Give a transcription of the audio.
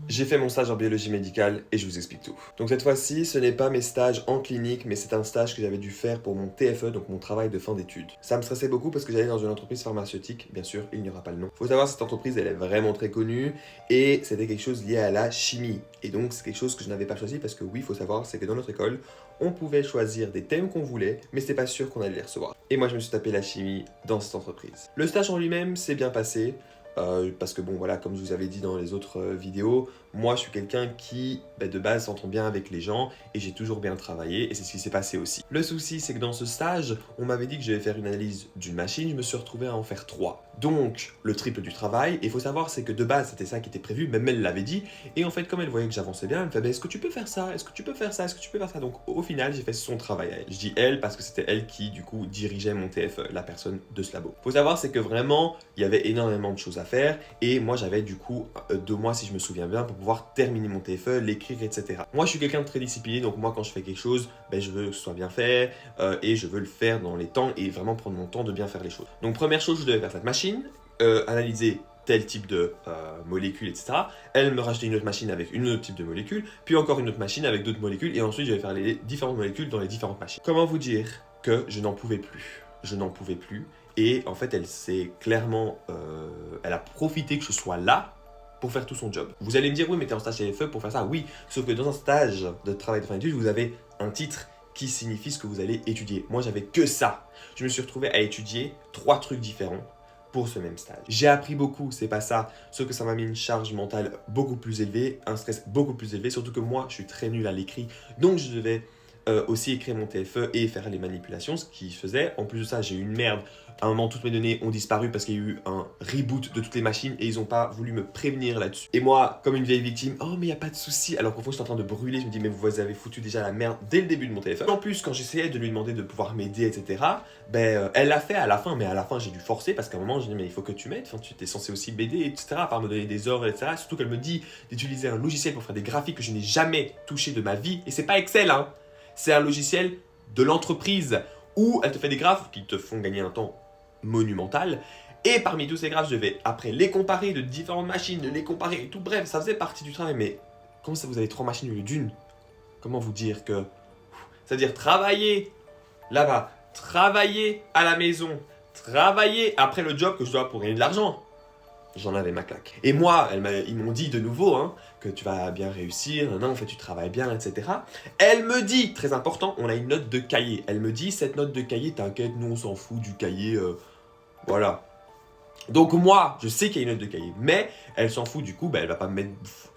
J'ai fait mon stage en biologie médicale et je vous explique tout. Donc cette fois-ci, ce n'est pas mes stages en clinique, mais c'est un stage que j'avais dû faire pour mon TFE, donc mon travail de fin d'études. Ça me stressait beaucoup parce que j'allais dans une entreprise pharmaceutique, bien sûr, il n'y aura pas le nom. Faut savoir, cette entreprise, elle est vraiment très connue et c'était quelque chose lié à la chimie. Et donc c'est quelque chose que je n'avais pas choisi parce que oui, il faut savoir, c'est que dans notre école, on pouvait choisir des thèmes qu'on voulait, mais c'était pas sûr qu'on allait les recevoir. Et moi, je me suis tapé la chimie dans cette entreprise. Le stage en lui-même s'est bien passé. Parce que bon voilà, comme je vous avais dit dans les autres vidéos, moi je suis quelqu'un qui de base s'entend bien avec les gens et j'ai toujours bien travaillé et c'est ce qui s'est passé aussi. Le souci c'est que dans ce stage, on m'avait dit que je vais faire une analyse d'une machine, je me suis retrouvé à en faire 3. Donc le triple du travail, et il faut savoir c'est que de base c'était ça qui était prévu, même elle l'avait dit, et en fait comme elle voyait que j'avançais bien, elle me fait est-ce que tu peux faire ça, est-ce que tu peux faire ça, est-ce que tu peux faire ça. Donc au final j'ai fait son travail à elle. Je dis elle parce que c'était elle qui du coup dirigeait mon TFE, la personne de ce labo. Faut savoir c'est que vraiment il y avait énormément de choses à faire et moi j'avais du coup 2 mois si je me souviens bien pour pouvoir terminer mon TFE, l'écrire, etc. Moi je suis quelqu'un de très discipliné, donc moi quand je fais quelque chose, je veux que ce soit bien fait et je veux le faire dans les temps et vraiment prendre mon temps de bien faire les choses. Donc première chose, je devais faire cette machine, analyser tel type de molécules, etc. Elle me rachetait une autre machine avec une autre type de molécules, puis encore une autre machine avec d'autres molécules, et ensuite je vais faire les différentes molécules dans les différentes machines. Comment vous dire que je n'en pouvais plus? Je n'en pouvais plus, et en fait elle s'est clairement, elle a profité que je sois là pour faire tout son job. Vous allez me dire, oui, mais t'es en stage chez FE pour faire ça. Oui, sauf que dans un stage de travail de fin d'études, vous avez un titre qui signifie ce que vous allez étudier. Moi, j'avais que ça. Je me suis retrouvé à étudier 3 trucs différents pour ce même stage. J'ai appris beaucoup, c'est pas ça, sauf que ça m'a mis une charge mentale beaucoup plus élevée, un stress beaucoup plus élevé, surtout que moi, je suis très nul à l'écrit, donc je devais aussi écrire mon TFE et faire les manipulations, ce qui faisait. En plus de ça, j'ai eu une merde. À un moment, toutes mes données ont disparu parce qu'il y a eu un reboot de toutes les machines et ils n'ont pas voulu me prévenir là-dessus. Et moi, comme une vieille victime, oh mais il n'y a pas de souci. Alors qu'au fond, j'étais en train de brûler. Je me dis, mais vous avez foutu déjà la merde dès le début de mon téléphone. En plus, quand j'essayais de lui demander de pouvoir m'aider, etc., elle l'a fait à la fin, mais à la fin, j'ai dû forcer parce qu'à un moment, je dis, mais il faut que tu m'aides. Enfin, tu étais censé aussi m'aider, etc., à part me donner des ordres, etc. Surtout qu'elle me dit d'utiliser un logiciel pour faire des graphiques que je n'ai jamais touché de ma vie. Et c'est pas Excel, hein. C'est un logiciel de l'entreprise où elle te fait des graphes qui te font gagner un temps monumental. Et parmi tous ces graphes, je vais après les comparer de différentes machines, de les comparer et tout. Bref, ça faisait partie du travail. Mais comment ça, vous avez 3 machines au lieu d'une? Comment vous dire que... C'est-à-dire travailler là-bas, travailler à la maison, travailler après le job que je dois pour gagner de l'argent. J'en avais ma claque. Et moi, ils m'ont dit de nouveau que tu vas bien réussir, non, en fait tu travailles bien, etc. Elle me dit, très important, on a une note de cahier. Elle me dit, cette note de cahier, t'inquiète, nous on s'en fout du cahier, voilà. Donc moi, je sais qu'il y a une note de cahier, mais elle s'en fout du coup, elle va pas me mettre